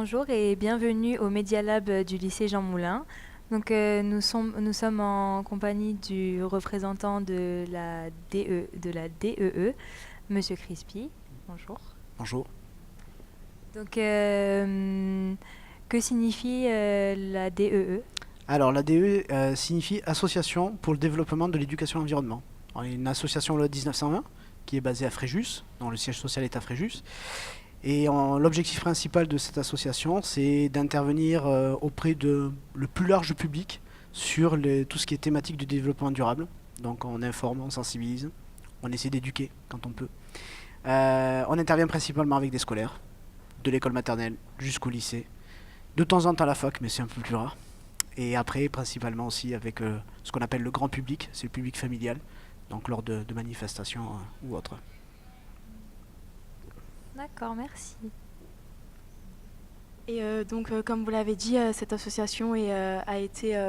Bonjour et bienvenue au Media Lab du lycée Jean Moulin. Donc, nous sommes en compagnie du représentant de la DEE, Monsieur Crispy. Bonjour. Bonjour. Donc, que signifie la DEE? Alors, la DE signifie Association pour le développement de l'éducation environnement. Alors, il y a une association loi 1920 qui est basée à Fréjus, dont le siège social est à Fréjus. Et l'objectif principal de cette association, c'est d'intervenir auprès de le plus large public sur tout ce qui est thématique du développement durable. Donc, on informe, on sensibilise, on essaie d'éduquer quand on peut. On intervient principalement avec des scolaires, de l'école maternelle jusqu'au lycée. De temps en temps à la fac, mais c'est un peu plus rare. Et après, principalement aussi avec ce qu'on appelle le grand public, c'est le public familial, donc lors de manifestations ou autres. D'accord, merci. Et comme vous l'avez dit, cette association a été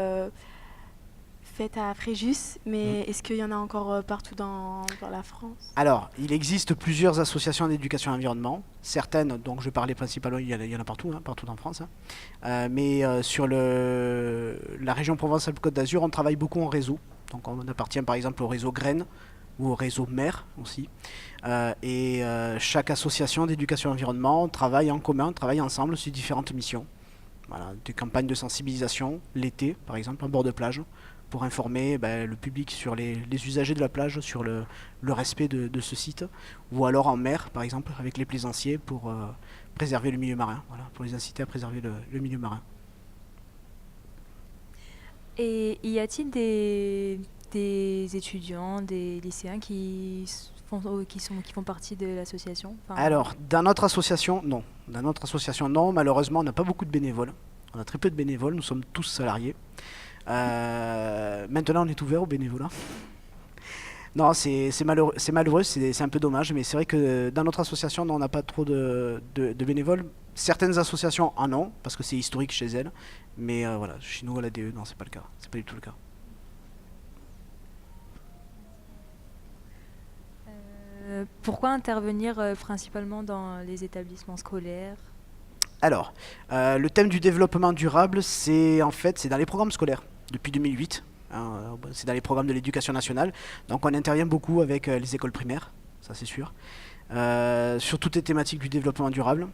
faite à Fréjus, mais est-ce qu'il y en a encore partout dans la France? Alors, il existe plusieurs associations d'éducation et environnement. Certaines, donc je parlais principalement, il y en a partout, partout en France. Mais sur la région Provence-Alpes-Côte d'Azur, on travaille beaucoup en réseau. Donc on appartient par exemple au réseau Graines ou au réseau Mère aussi. Chaque association d'éducation et environnement travaille en commun, travaille ensemble sur différentes missions. Voilà, des campagnes de sensibilisation, l'été par exemple, en bord de plage, pour informer le public sur les usagers de la plage, sur le respect de ce site, ou alors en mer, par exemple, avec les plaisanciers pour préserver le milieu marin, voilà, pour les inciter à préserver le milieu marin. Et y a-t-il des étudiants, des lycéens qui font partie de l'association? Alors, dans notre association, non. Dans notre association, non. Malheureusement, on n'a pas beaucoup de bénévoles. On a très peu de bénévoles, nous sommes tous salariés. Maintenant, on est ouvert aux bénévolat. Non, c'est malheureux, c'est un peu dommage, mais c'est vrai que dans notre association, non, on n'a pas trop de bénévoles. Certaines associations en ont, parce que c'est historique chez elles, mais voilà, chez nous à la DE, non, c'est pas le cas, c'est pas du tout le cas. Pourquoi intervenir principalement dans les établissements scolaires? Alors, le thème du développement durable, c'est dans les programmes scolaires depuis 2008. C'est dans les programmes de l'éducation nationale. Donc on intervient beaucoup avec les écoles primaires, ça c'est sûr, sur toutes les thématiques du développement durable.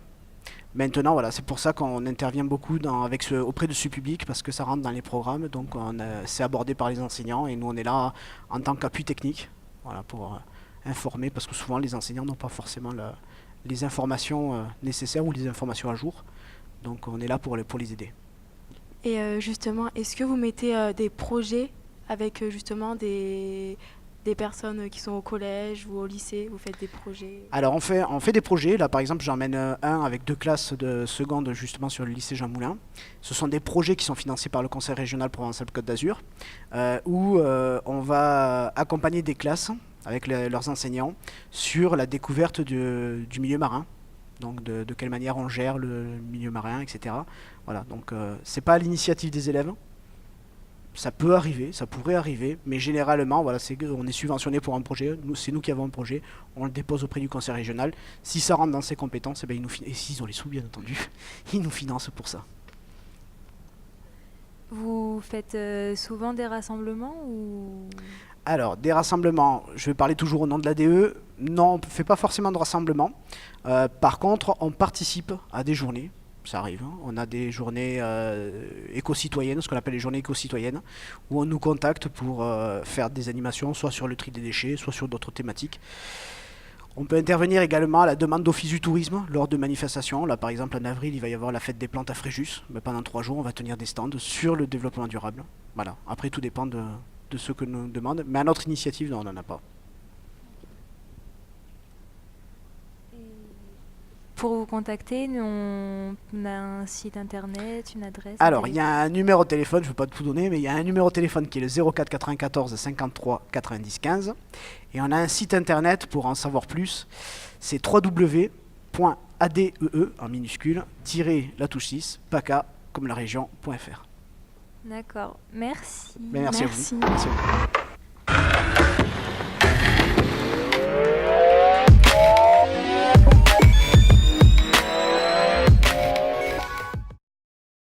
Maintenant, voilà, c'est pour ça qu'on intervient beaucoup auprès de ce public, parce que ça rentre dans les programmes, donc c'est abordé par les enseignants, et nous on est là en tant qu'appui technique, voilà, pour informer, parce que souvent les enseignants n'ont pas forcément les informations nécessaires ou les informations à jour, donc on est là pour les aider. Et justement, est-ce que vous mettez des projets avec justement des personnes qui sont au collège ou au lycée? Vous faites des projets? Alors on fait des projets. Là par exemple j'emmène un avec 2 classes de seconde justement sur le lycée Jean Moulin. Ce sont des projets qui sont financés par le Conseil régional Provence-Alpes-Côte d'Azur, où on va accompagner des classes avec leurs enseignants sur la découverte du milieu marin. Donc de quelle manière on gère le milieu marin, etc. Voilà, donc c'est pas à l'initiative des élèves. Ça peut arriver, ça pourrait arriver, mais généralement, voilà, on est subventionné pour un projet, c'est nous qui avons un projet, on le dépose auprès du conseil régional. Si ça rentre dans ses compétences, et s'ils ont les sous, bien entendu, ils nous financent pour ça. Vous faites souvent des rassemblements ou... Alors, des rassemblements, je vais parler toujours au nom de la DE. Non, on ne fait pas forcément de rassemblements. Par contre, on participe à des journées. Ça arrive, hein. On a des journées éco-citoyennes, ce qu'on appelle les journées éco-citoyennes, où on nous contacte pour faire des animations, soit sur le tri des déchets, soit sur d'autres thématiques. On peut intervenir également à la demande d'office du tourisme lors de manifestations. Là, par exemple, en avril, il va y avoir la fête des plantes à Fréjus. Pendant 3 jours, on va tenir des stands sur le développement durable. Voilà. Après, tout dépend de ce que nous demandent. Mais à notre initiative, non, on n'en a pas. Pour vous contacter, on a un site internet, une adresse? Alors, il y a un numéro de téléphone, je ne vais pas tout donner, mais il y a un numéro de téléphone qui est le 04 94 53 90 15. Et on a un site internet pour en savoir plus. C'est www.adee, en minuscule, la touche 6, PACA, comme la région.fr. D'accord, merci. Merci à vous. Merci à vous.